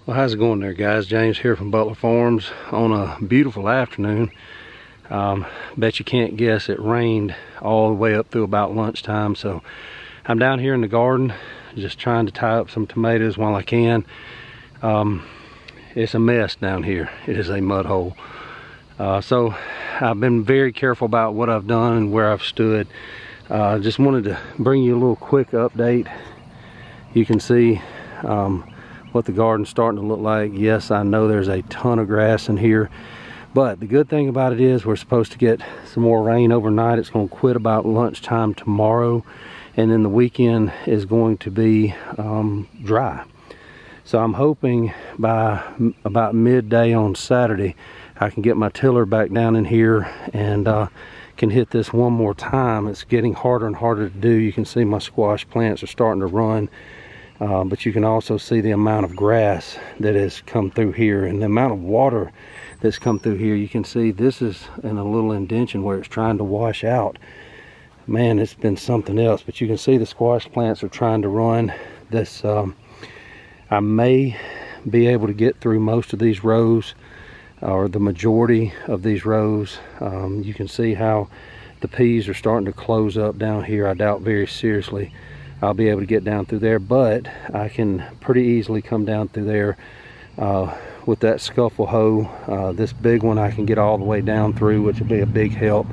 Well, how's it going there, guys? James here from Butler Farms on a beautiful afternoon. Bet you can't guess it rained all the way up through about lunchtime. So I'm down here in the garden just trying to tie up some tomatoes while I can. It's a mess down here. It is a mud hole. So I've been very careful about what I've done and where I've stood. Just wanted to bring you a little quick update. You can see what the garden's starting to look like. Yes, I know there's a ton of grass in here, but the good thing about it is we're supposed to get some more rain overnight. It's going to quit about lunchtime tomorrow, and then the weekend is going to be dry. So I'm hoping by about midday on Saturday I can get my tiller back down in here and can hit this one more time. It's getting harder and harder to do. You can see my squash plants are starting to run. But you can also see the amount of grass that has come through here and the amount of water that's come through here. You can see this is in a little indention where it's trying to wash out. Man, it's been something else. But you can see the squash plants are trying to run. This I may be able to get through most of these rows, or the majority of these rows. You can see how the peas are starting to close up down here. I doubt very seriously I'll be able to get down through there, but I can pretty easily come down through there with that scuffle hoe. This big one I can get all the way down through, which will be a big help.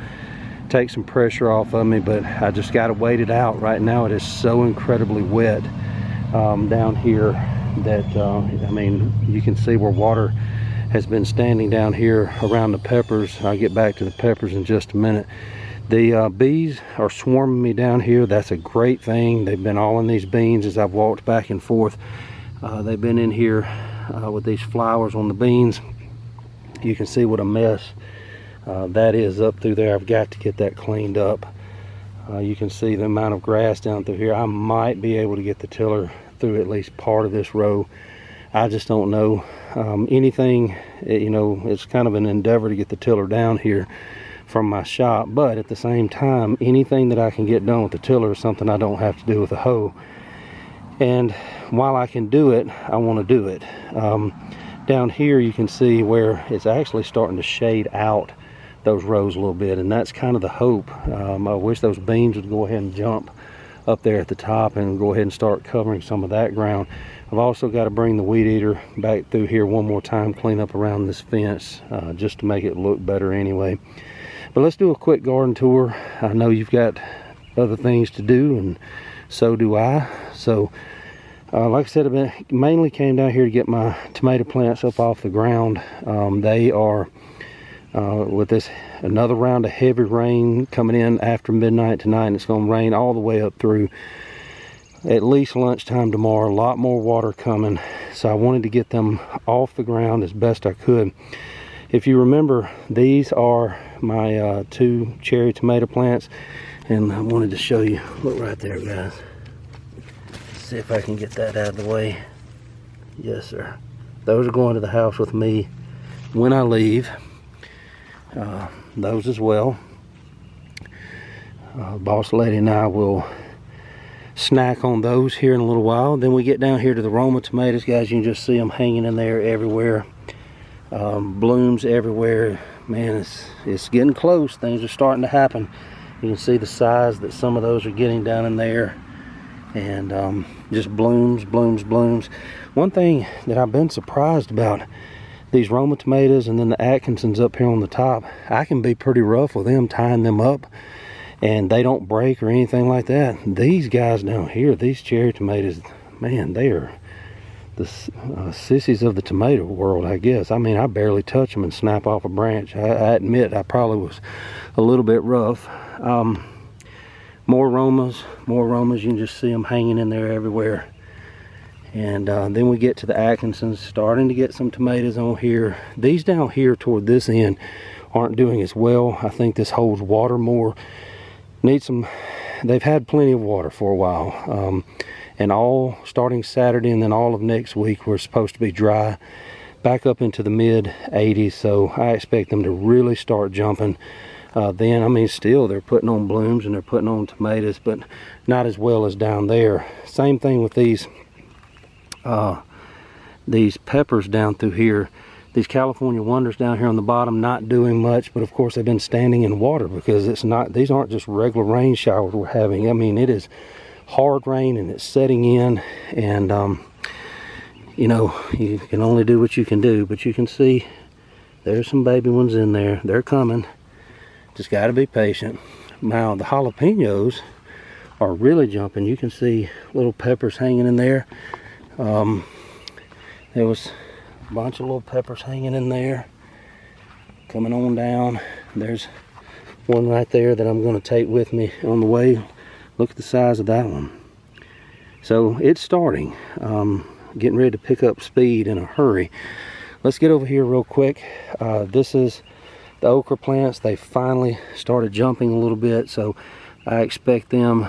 Take some pressure off of me, but I just got to wait it out. Right now it is so incredibly wet down here that I mean, you can see where water has been standing down here around the peppers. I'll get back to the peppers in just a minute. The bees are swarming me down here. That's a great thing. They've been all in these beans as I've walked back and forth. They've been in here with these flowers on the beans. You can see what a mess that is up through there. I've got to get that cleaned up. You can see the amount of grass down through here. I might be able to get the tiller through at least part of this row. I just don't know. Anything, you know, it's kind of an endeavor to get the tiller down here from my shop, but at the same time, anything that I can get done with the tiller is something I don't have to do with a hoe. And while I can do it, I want to do it. Down here you can see where it's actually starting to shade out those rows a little bit, and that's kind of the hope. I wish those beans would go ahead and jump up there at the top and go ahead and start covering some of that ground. I've also got to bring the weed eater back through here one more time, clean up around this fence just to make it look better anyway. But let's do a quick garden tour. I know you've got other things to do, and so do I. So like I said, I mainly came down here to get my tomato plants up off the ground. They are with this another round of heavy rain coming in after midnight tonight, and it's going to rain all the way up through at least lunchtime tomorrow. A lot more water coming, so I wanted to get them off the ground as best I could. If you remember, these are my 2 cherry tomato plants, and I wanted to show you. Look right there, guys. Let's see if I can get that out of the way. Yes, sir. Those are going to the house with me when I leave. Those as well. Boss lady and I will snack on those here in a little while. Then we get down here to the Roma tomatoes, guys. You can just see them hanging in there everywhere. Blooms everywhere. Man, it's getting close. Things are starting to happen. You can see the size that some of those are getting down in there, and just blooms. One thing that I've been surprised about, these Roma tomatoes and then the Atkinsons up here on the top, I can be pretty rough with them, tying them up, and they don't break or anything like that. These guys down here, these cherry tomatoes, man, they are the sissies of the tomato world, I guess. I mean, I barely touch them and snap off a branch. I admit I probably was a little bit rough. More Romas. You can just see them hanging in there everywhere. And then we get to the Atkinsons, starting to get some tomatoes on here. These down here toward this end aren't doing as well. I think this holds water more. Need some. They've had plenty of water for a while. And all starting Saturday and then all of next week we're supposed to be dry, back up into the mid 80s. So I expect them to really start jumping then. I mean, still they're putting on blooms and they're putting on tomatoes, but not as well as down there. Same thing with these these peppers down through here, these California Wonders down here on the bottom, not doing much, but of course they've been standing in water because it's not, these aren't just regular rain showers we're having. I mean, it is hard rain and it's setting in, and you know, you can only do what you can do, but you can see there's some baby ones in there. They're coming. Just got to be patient. Now the jalapenos are really jumping. You can see little peppers hanging in there. There was a bunch of little peppers hanging in there. Coming on down. There's one right there that I'm going to take with me on the way. Look at the size of that one. So it's starting. Getting ready to pick up speed in a hurry. Let's get over here real quick. This is the okra plants. They finally started jumping a little bit, so I expect them,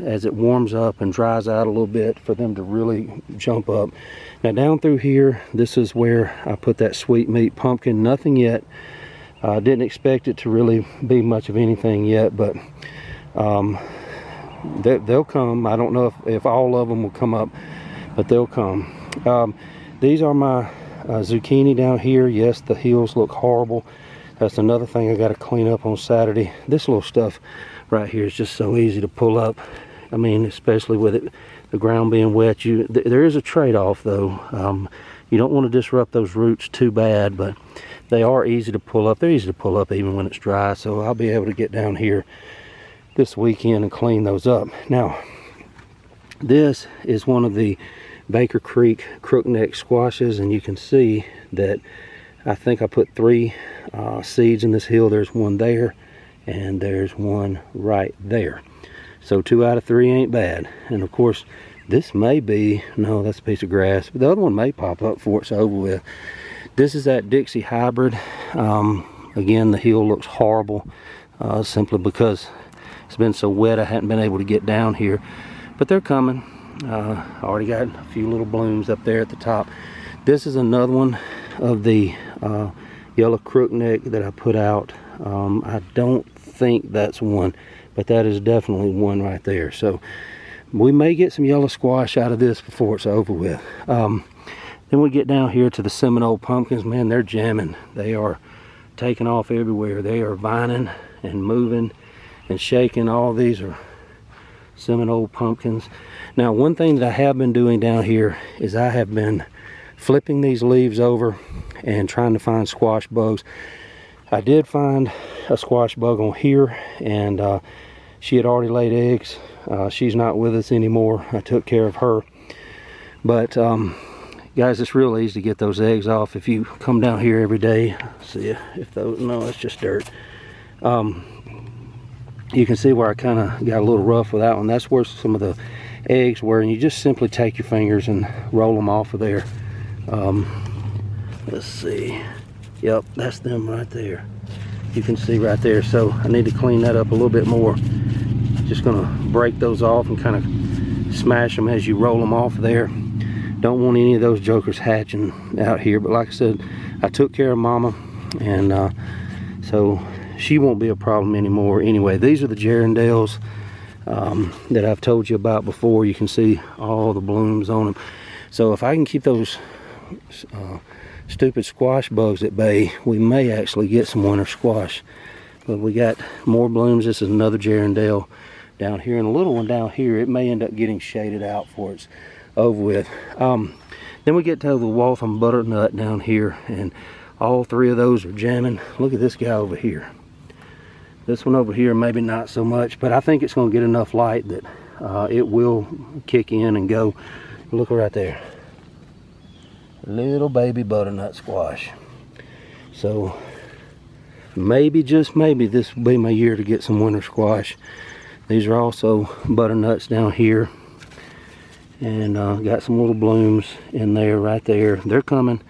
as it warms up and dries out a little bit, for them to really jump up. Now down through here, this is where I put that sweet meat pumpkin. Nothing yet. Didn't expect it to really be much of anything yet, but they'll come. I don't know if all of them will come up, but they'll come. These are my zucchini down here. Yes, the hills look horrible. That's another thing I got to clean up on Saturday. This little stuff right here is just so easy to pull up. I mean, especially with it, the ground being wet. There is a trade-off though. You don't want to disrupt those roots too bad, but they are easy to pull up. They're easy to pull up even when it's dry, so I'll be able to get down here this weekend and clean those up. Now, this is one of the Baker Creek crookneck squashes, and you can see that I think I put 3 seeds in this hill. There's one there, and there's one right there. So 2 out of 3 ain't bad. And of course, this may be, no, that's a piece of grass, but the other one may pop up before it's over with. This is that Dixie hybrid. Again, the hill looks horrible, simply because it's been so wet I hadn't been able to get down here, but they're coming. Already got a few little blooms up there at the top. This is another one of the yellow crookneck that I put out. I don't think that's one, but that is definitely one right there. So we may get some yellow squash out of this before it's over with. Then we get down here to the Seminole pumpkins. Man, they're jamming. They are taking off everywhere. They are vining and moving and shaking. All these are Seminole pumpkins. Now, one thing that I have been doing down here is I have been flipping these leaves over and trying to find squash bugs. I did find a squash bug on here, and she had already laid eggs. She's not with us anymore. I took care of her. But guys, it's real easy to get those eggs off if you come down here every day. See if those, no, it's just dirt. You can see where I kind of got a little rough with that one. That's where some of the eggs were, and you just simply take your fingers and roll them off of there. Let's see. Yep, that's them right there. You can see right there. So I need to clean that up a little bit more. Just gonna break those off and kind of smash them as you roll them off there. Don't want any of those jokers hatching out here, but like I said, I took care of Mama, and so she won't be a problem anymore. Anyway, these are the Gerundales that I've told you about before. You can see all the blooms on them. So if I can keep those stupid squash bugs at bay, we may actually get some winter squash. But we got more blooms. This is another Gerundale down here, and a little one down here. It may end up getting shaded out before it's over with. Then we get to the Waltham butternut down here, and all 3 of those are jamming. Look at this guy over here. This one over here, maybe not so much, but I think it's going to get enough light that it will kick in and go. Look right there. Little baby butternut squash. So maybe, just maybe, this will be my year to get some winter squash. These are also butternuts down here. And got some little blooms in there, right there. They're coming.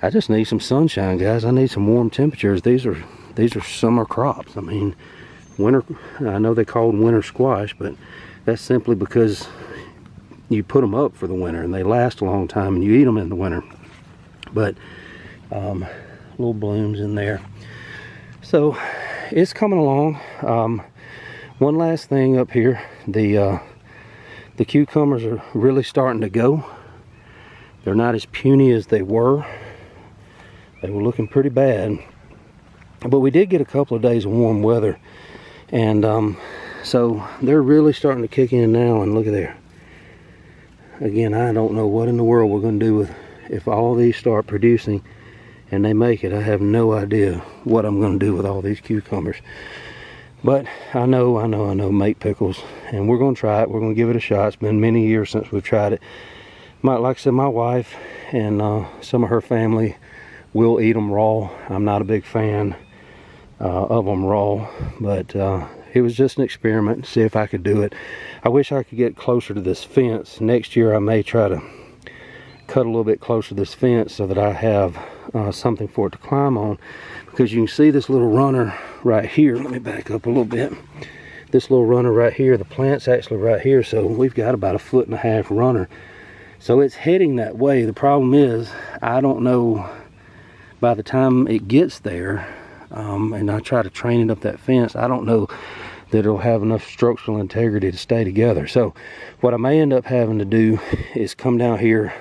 I just need some sunshine, guys. I need some warm temperatures. These are summer crops. I mean, winter, I know they call them winter squash, but that's simply because you put them up for the winter and they last a long time and you eat them in the winter. But little blooms in there. So it's coming along. One last thing up here, the cucumbers are really starting to go. They're not as puny as they were. They were looking pretty bad. But we did get a couple of days of warm weather. And so they're really starting to kick in now, and look at there. Again, I don't know what in the world we're going to do with, if all these start producing and they make it. I have no idea what I'm going to do with all these cucumbers. But I know mate pickles, and we're going to try it. We're going to give it a shot. It's been many years since we've tried it. Like I said, my wife and some of her family will eat them raw. I'm not a big fan of them raw, but it was just an experiment to see if I could do it. I wish I could get closer to this fence. Next year I may try to cut a little bit closer to this fence so that I have something for it to climb on, because you can see this little runner right here. Let me back up a little bit. This little runner right here, the plant's actually right here, so we've got about a 1.5 foot runner, so it's heading that way. The problem is, I don't know by the time it gets there, and I try to train it up that fence, I don't know that it'll have enough structural integrity to stay together. So what I may end up having to do is come down here,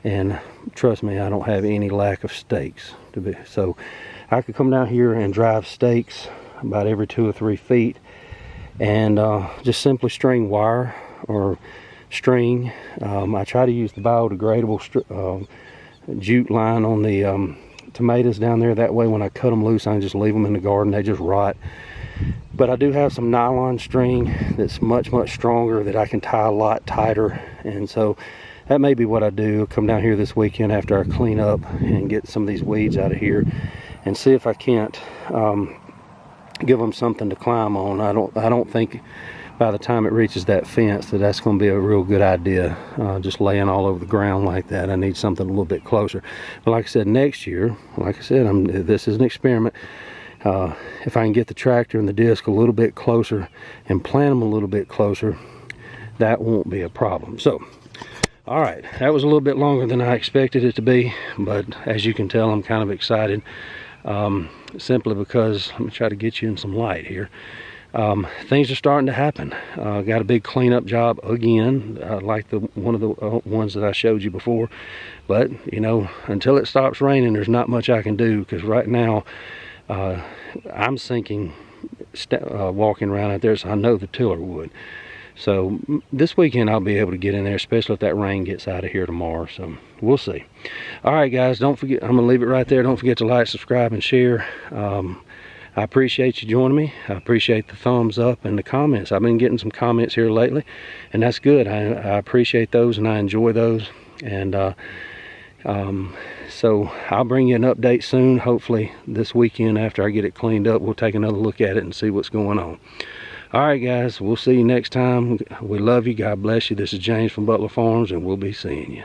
and trust me, I don't have any lack of stakes to be, so I could come down here and drive stakes about every 2 or 3 feet, and just simply string wire or string. I try to use the biodegradable jute line on the tomatoes down there. That way when I cut them loose, I can just leave them in the garden, they just rot. But I do have some nylon string that's much stronger that I can tie a lot tighter, and so that may be what I do. I'll come down here this weekend after I clean up and get some of these weeds out of here, and see if I can't give them something to climb on. I don't think by the time it reaches that fence that's going to be a real good idea, just laying all over the ground like that. I need something a little bit closer. But like I said, next year, like I said, this is an experiment. If I can get the tractor and the disc a little bit closer and plant them a little bit closer, that won't be a problem. So all right, that was a little bit longer than I expected it to be, but as you can tell, I'm kind of excited, simply because, let me try to get you in some light here. Things are starting to happen. Got a big cleanup job again, like one of the ones that I showed you before. But you know, until it stops raining, there's not much I can do, because right now I'm sinking walking around out there, so I know the tiller would. So this weekend I'll be able to get in there, especially if that rain gets out of here tomorrow. So we'll see. All right, guys, don't forget, I'm gonna leave it right there. Don't forget to like, subscribe, and share. I appreciate you joining me. I appreciate the thumbs up and the comments. I've been getting some comments here lately, and that's good. I appreciate those, and I enjoy those. And so I'll bring you an update soon. Hopefully this weekend after I get it cleaned up, we'll take another look at it and see what's going on. All right, guys, we'll see you next time. We love you. God bless you. This is James from Butler Farms, and we'll be seeing you.